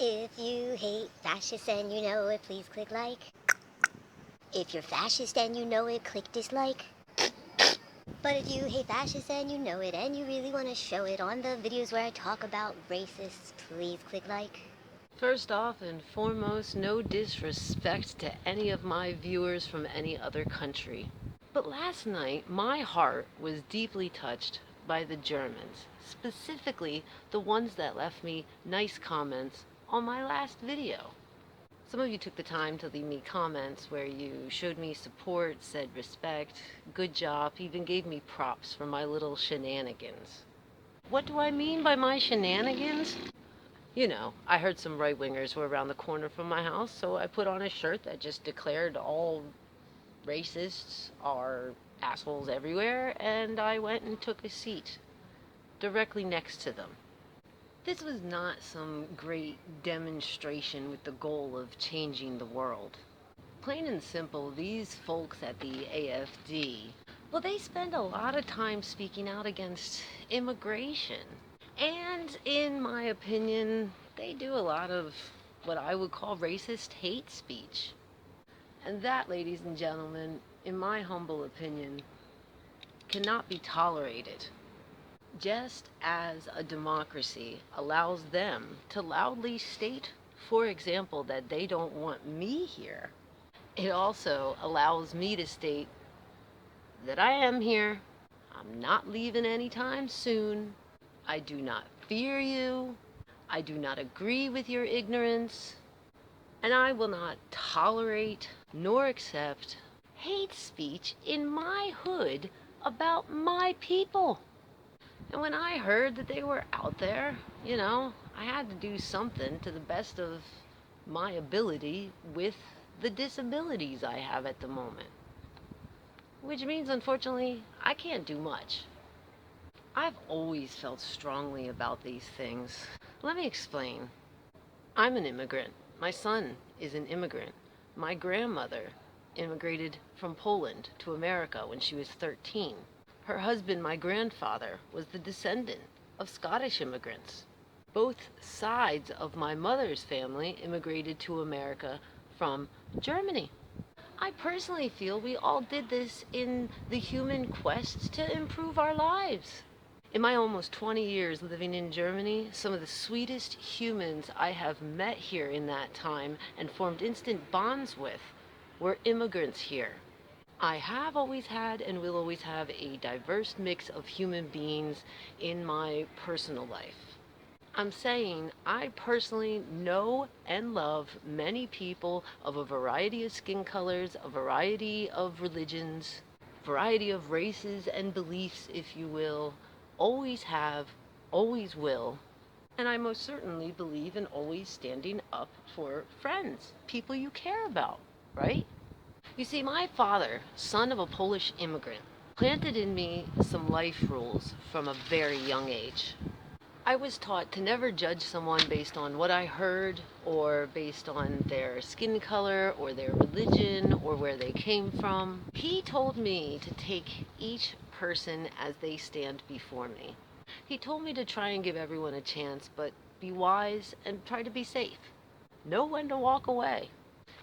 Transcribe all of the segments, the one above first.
If you hate fascists and you know it, please click like. If you're fascist and you know it, click dislike. But if you hate fascists and you know it and you really want to show it on the videos where I talk about racists, please click like. First off and foremost, no disrespect to any of my viewers from any other country. But last night, my heart was deeply touched by the Germans, specifically the ones that left me nice comments on my last video. Some of you took the time to leave me comments where you showed me support, said respect, good job, even gave me props for my little shenanigans. What do I mean by my shenanigans? You know, I heard some right-wingers were around the corner from my house, so I put on a shirt that just declared all racists are assholes everywhere, and I went and took a seat directly next to them. This was not some great demonstration with the goal of changing the world. Plain and simple, these folks at the AFD, well, they spend a lot of time speaking out against immigration. And in my opinion, they do a lot of what I would call racist hate speech. And that, ladies and gentlemen, in my humble opinion, cannot be tolerated. Just as a democracy allows them to loudly state, for example, that they don't want me here, it also allows me to state that I am here, I'm not leaving anytime soon, I do not fear you, I do not agree with your ignorance, and I will not tolerate nor accept hate speech in my hood about my people. And when I heard that they were out there, I had to do something to the best of my ability with the disabilities I have at the moment. Which means, unfortunately, I can't do much. I've always felt strongly about these things. Let me explain. I'm an immigrant. My son is an immigrant. My grandmother immigrated from Poland to America when she was 13. Her husband, my grandfather, was the descendant of Scottish immigrants. Both sides of my mother's family immigrated to America from Germany. I personally feel we all did this in the human quest to improve our lives. In my almost 20 years living in Germany, some of the sweetest humans I have met here in that time and formed instant bonds with were immigrants here. I have always had and will always have a diverse mix of human beings in my personal life. I'm saying I personally know and love many people of a variety of skin colors, a variety of religions, variety of races and beliefs, if you will, always have, always will, and I most certainly believe in always standing up for friends, people you care about, right? You see, my father, son of a Polish immigrant, planted in me some life rules from a very young age. I was taught to never judge someone based on what I heard or based on their skin color or their religion or where they came from. He told me to take each person as they stand before me. He told me to try and give everyone a chance, but be wise and try to be safe. Know when to walk away.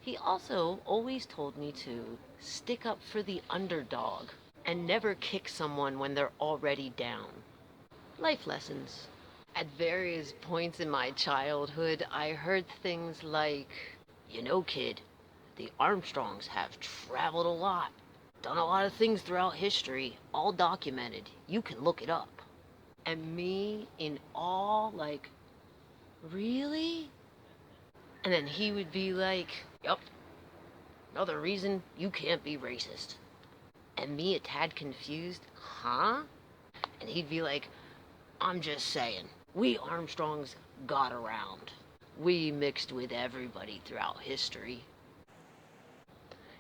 He also always told me to stick up for the underdog and never kick someone when they're already down. Life lessons. At various points in my childhood, I heard things like, kid, the Armstrongs have traveled a lot, done a lot of things throughout history, all documented. You can look it up. And me in awe, like, really? And then he would be like, yup, another reason you can't be racist. And me a tad confused, huh? And he'd be like, I'm just saying, we Armstrongs got around. We mixed with everybody throughout history.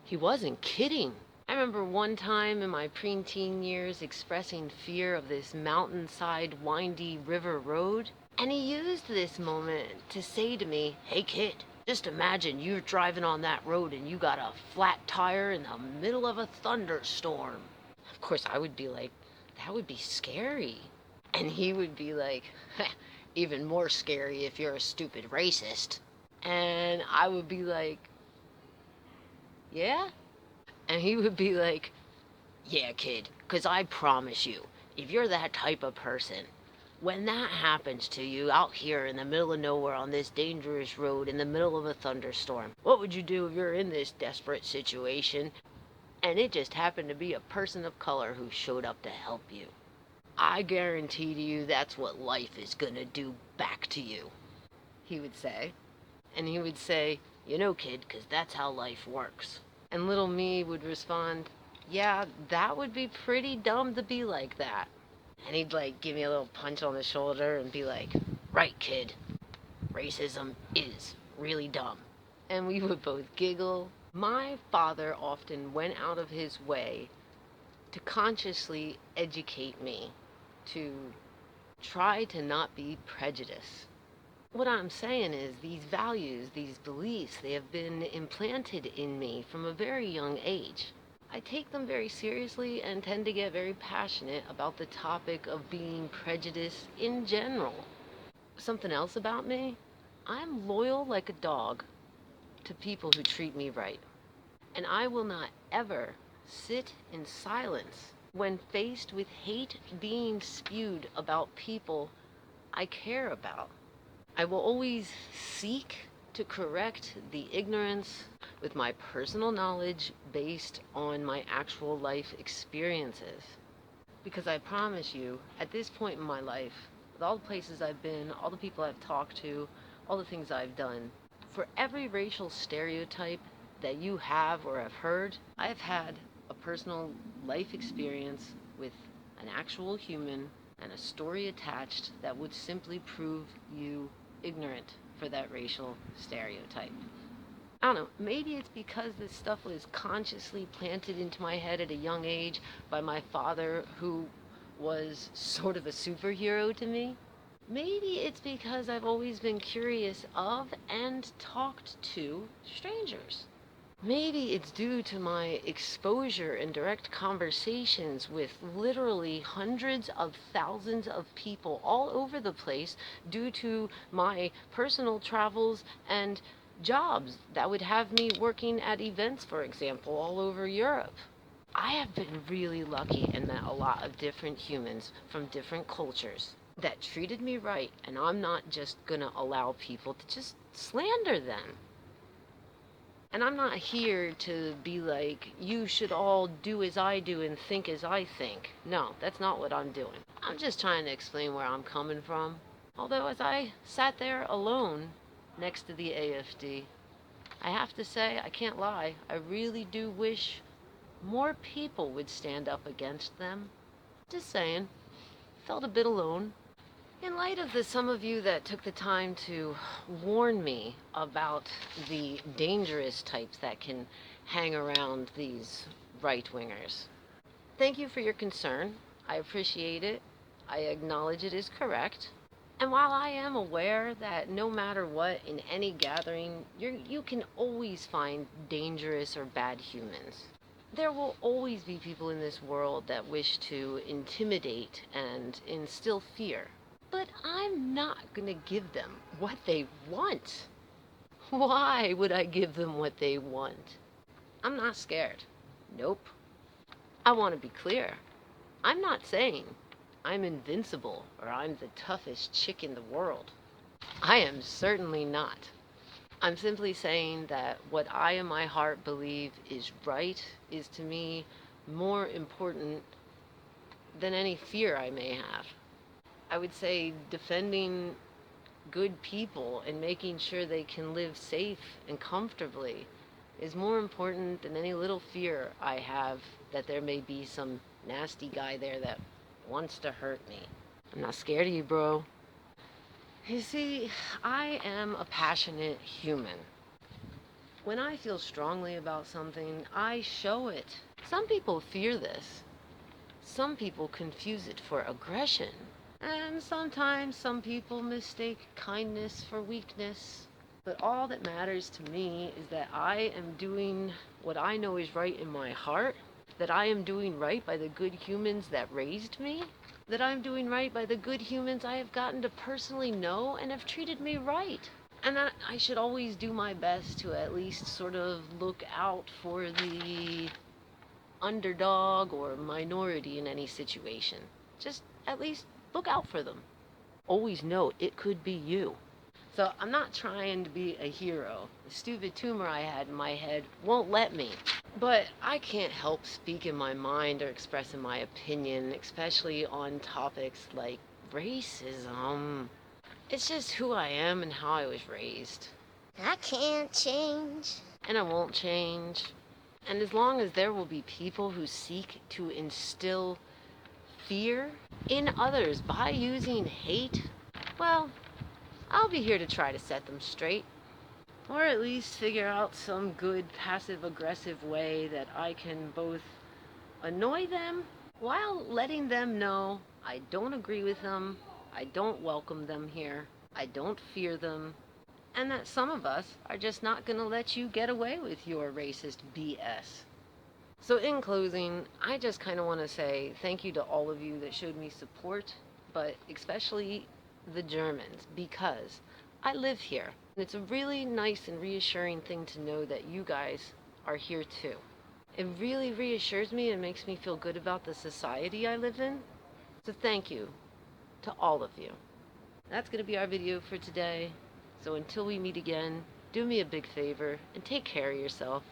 He wasn't kidding. I remember one time in my preteen years expressing fear of this mountainside, windy river road, and he used this moment to say to me, hey kid, just imagine you're driving on that road and you got a flat tire in the middle of a thunderstorm. Of course, I would be like, that would be scary. And he would be like, Even more scary if you're a stupid racist. And I would be like, yeah? And he would be like, yeah, kid, 'cause I promise you, if you're that type of person, when that happens to you out here in the middle of nowhere on this dangerous road in the middle of a thunderstorm, what would you do if you're in this desperate situation and it just happened to be a person of color who showed up to help you? I guarantee to you that's what life is gonna do back to you, he would say. And he would say, you know, kid, 'cause that's how life works. And little me would respond, yeah, that would be pretty dumb to be like that. And he'd like give me a little punch on the shoulder and be like, right, kid, racism is really dumb. And we would both giggle. My father often went out of his way to consciously educate me, to try to not be prejudiced. What I'm saying is these values, these beliefs, they have been implanted in me from a very young age. I take them very seriously and tend to get very passionate about the topic of being prejudiced in general. Something else about me, I'm loyal like a dog to people who treat me right. And I will not ever sit in silence when faced with hate being spewed about people I care about. I will always seek to correct the ignorance with my personal knowledge based on my actual life experiences. Because I promise you, at this point in my life, with all the places I've been, all the people I've talked to, all the things I've done, for every racial stereotype that you have or have heard, I've had a personal life experience with an actual human and a story attached that would simply prove you ignorant for that racial stereotype. I don't know, maybe it's because this stuff was consciously planted into my head at a young age by my father, who was sort of a superhero to me. Maybe it's because I've always been curious of and talked to strangers. Maybe it's due to my exposure and direct conversations with literally hundreds of thousands of people all over the place due to my personal travels and jobs that would have me working at events, for example, all over Europe. I have been really lucky and met a lot of different humans from different cultures that treated me right, and I'm not just gonna allow people to just slander them. And I'm not here to be like, you should all do as I do and think as I think. No, that's not what I'm doing. I'm just trying to explain where I'm coming from. Although, as I sat there alone next to the AFD, I have to say, I can't lie, I really do wish more people would stand up against them. Just saying, felt a bit alone. In light of some of you that took the time to warn me about the dangerous types that can hang around these right-wingers, thank you for your concern. I appreciate it. I acknowledge it is correct. And while I am aware that no matter what, in any gathering, you can always find dangerous or bad humans. There will always be people in this world that wish to intimidate and instill fear. But I'm not gonna give them what they want. Why would I give them what they want? I'm not scared. Nope. I want to be clear. I'm not saying I'm invincible or I'm the toughest chick in the world. I am certainly not. I'm simply saying that what I in my heart believe is right is to me more important than any fear I may have. I would say defending good people and making sure they can live safe and comfortably is more important than any little fear I have that there may be some nasty guy there that wants to hurt me. I'm not scared of you, bro. You see, I am a passionate human. When I feel strongly about something, I show it. Some people fear this. Some people confuse it for aggression. And sometimes some people mistake kindness for weakness. But all that matters to me is that I am doing what I know is right in my heart, that I am doing right by the good humans that raised me, that I'm doing right by the good humans I have gotten to personally know and have treated me right. And that I should always do my best to at least sort of look out for the underdog or minority in any situation. Just at least look out for them. Always know it could be you. So I'm not trying to be a hero. The stupid tumor I had in my head won't let me. But I can't help speak in my mind or expressing my opinion, especially on topics like racism. It's just who I am and how I was raised. I can't change. And I won't change. And as long as there will be people who seek to instill fear in others by using hate, well, I'll be here to try to set them straight. Or at least figure out some good passive-aggressive way that I can both annoy them while letting them know I don't agree with them, I don't welcome them here, I don't fear them, and that some of us are just not going to let you get away with your racist BS. So in closing, I just kind of want to say thank you to all of you that showed me support, but especially the Germans, because I live here. And it's a really nice and reassuring thing to know that you guys are here too. It really reassures me and makes me feel good about the society I live in. So thank you to all of you. That's going to be our video for today. So until we meet again, do me a big favor and take care of yourself.